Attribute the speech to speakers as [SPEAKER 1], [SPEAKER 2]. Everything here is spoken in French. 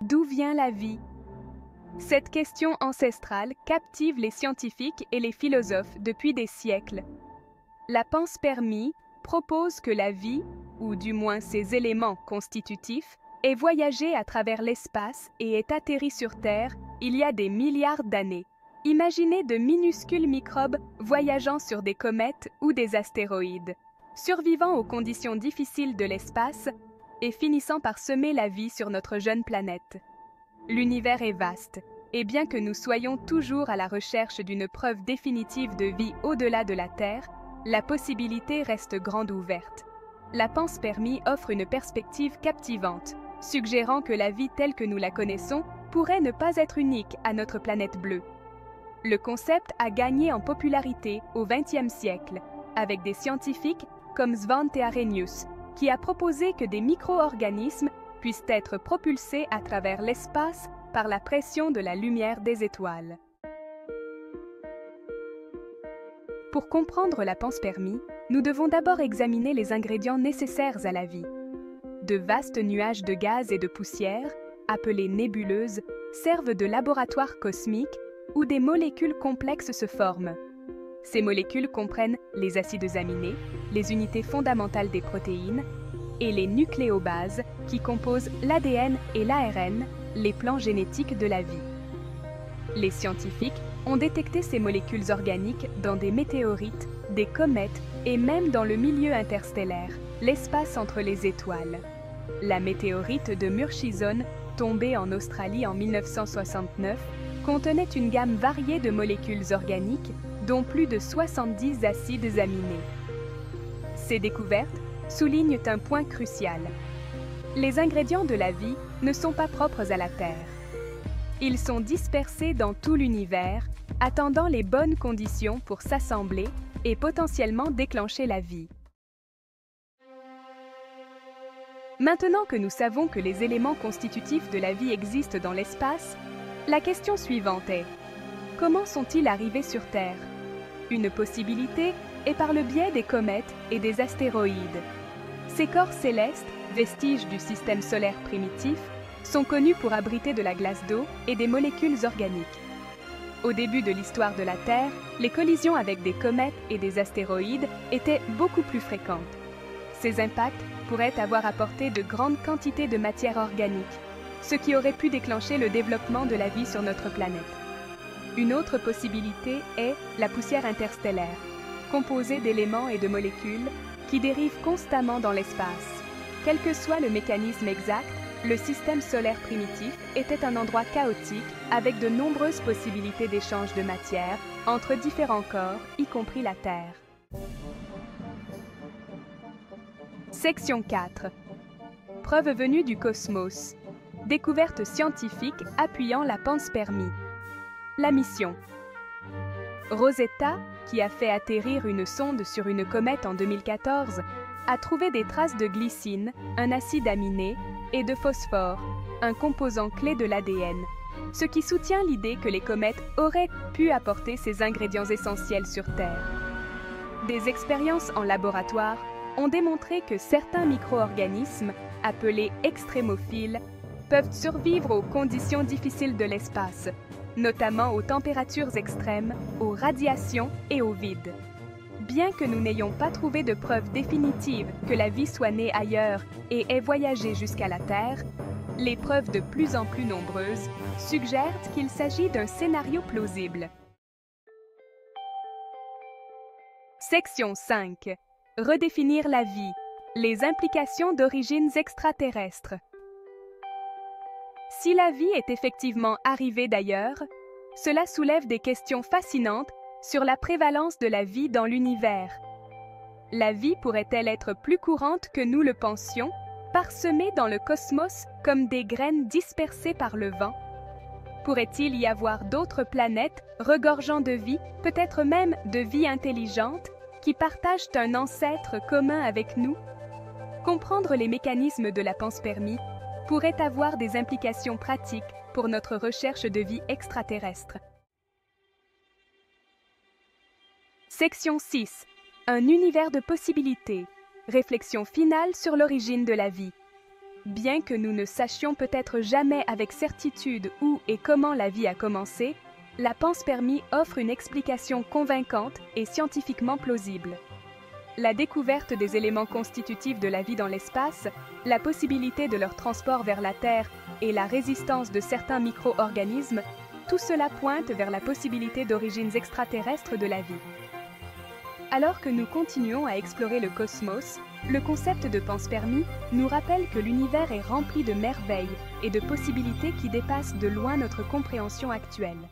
[SPEAKER 1] D'où vient la vie? Cette question ancestrale captive les scientifiques et les philosophes depuis des siècles. La panspermie propose que la vie, ou du moins ses éléments constitutifs, ait voyagé à travers l'espace et ait atterri sur Terre il y a des milliards d'années. Imaginez de minuscules microbes voyageant sur des comètes ou des astéroïdes, survivant aux conditions difficiles de l'espace et finissant par semer la vie sur notre jeune planète. L'univers est vaste, et bien que nous soyons toujours à la recherche d'une preuve définitive de vie au-delà de la Terre, la possibilité reste grande ouverte. La panspermie offre une perspective captivante, suggérant que la vie telle que nous la connaissons pourrait ne pas être unique à notre planète bleue. Le concept a gagné en popularité au XXe siècle, avec des scientifiques comme Svante Arrhenius, qui a proposé que des micro-organismes puissent être propulsés à travers l'espace par la pression de la lumière des étoiles. Pour comprendre la panspermie, nous devons d'abord examiner les ingrédients nécessaires à la vie. De vastes nuages de gaz et de poussière, appelés nébuleuses, servent de laboratoire cosmique où des molécules complexes se forment. Ces molécules comprennent les acides aminés, les unités fondamentales des protéines, et les nucléobases qui composent l'ADN et l'ARN, les plans génétiques de la vie. Les scientifiques ont détecté ces molécules organiques dans des météorites, des comètes et même dans le milieu interstellaire, l'espace entre les étoiles. La météorite de Murchison, tombée en Australie en 1969, contenait une gamme variée de molécules organiques, dont plus de 70 acides aminés. Ces découvertes soulignent un point crucial. Les ingrédients de la vie ne sont pas propres à la Terre. Ils sont dispersés dans tout l'univers, attendant les bonnes conditions pour s'assembler et potentiellement déclencher la vie. Maintenant que nous savons que les éléments constitutifs de la vie existent dans l'espace, la question suivante est: comment sont-ils arrivés sur Terre? Une possibilité est par le biais des comètes et des astéroïdes. Ces corps célestes, vestiges du système solaire primitif, sont connus pour abriter de la glace d'eau et des molécules organiques. Au début de l'histoire de la Terre, les collisions avec des comètes et des astéroïdes étaient beaucoup plus fréquentes. Ces impacts pourraient avoir apporté de grandes quantités de matière organique, ce qui aurait pu déclencher le développement de la vie sur notre planète. Une autre possibilité est la poussière interstellaire, composée d'éléments et de molécules qui dérivent constamment dans l'espace. Quel que soit le mécanisme exact, le système solaire primitif était un endroit chaotique avec de nombreuses possibilités d'échange de matière entre différents corps, y compris la Terre. Section 4. Preuve venue du cosmos. Découverte scientifique appuyant la panspermie. La mission. Rosetta, qui a fait atterrir une sonde sur une comète en 2014, a trouvé des traces de glycine, un acide aminé, et de phosphore, un composant clé de l'ADN, ce qui soutient l'idée que les comètes auraient pu apporter ces ingrédients essentiels sur Terre. Des expériences en laboratoire ont démontré que certains micro-organismes, appelés extrémophiles, peuvent survivre aux conditions difficiles de l'espace, notamment aux températures extrêmes, aux radiations et au vide. Bien que nous n'ayons pas trouvé de preuves définitives que la vie soit née ailleurs et ait voyagé jusqu'à la Terre, les preuves de plus en plus nombreuses suggèrent qu'il s'agit d'un scénario plausible. Section 5. Redéfinir la vie. Les implications d'origines extraterrestres. Si la vie est effectivement arrivée d'ailleurs, cela soulève des questions fascinantes sur la prévalence de la vie dans l'univers. La vie pourrait-elle être plus courante que nous le pensions, parsemée dans le cosmos comme des graines dispersées par le vent? Pourrait-il y avoir d'autres planètes regorgeant de vie, peut-être même de vie intelligente, qui partagent un ancêtre commun avec nous? Comprendre les mécanismes de la panspermie pourrait avoir des implications pratiques pour notre recherche de vie extraterrestre. Section 6. Un univers de possibilités. Réflexion finale sur l'origine de la vie. Bien que nous ne sachions peut-être jamais avec certitude où et comment la vie a commencé, la panspermie offre une explication convaincante et scientifiquement plausible. La découverte des éléments constitutifs de la vie dans l'espace, la possibilité de leur transport vers la Terre et la résistance de certains micro-organismes, tout cela pointe vers la possibilité d'origines extraterrestres de la vie. Alors que nous continuons à explorer le cosmos, le concept de panspermie nous rappelle que l'univers est rempli de merveilles et de possibilités qui dépassent de loin notre compréhension actuelle.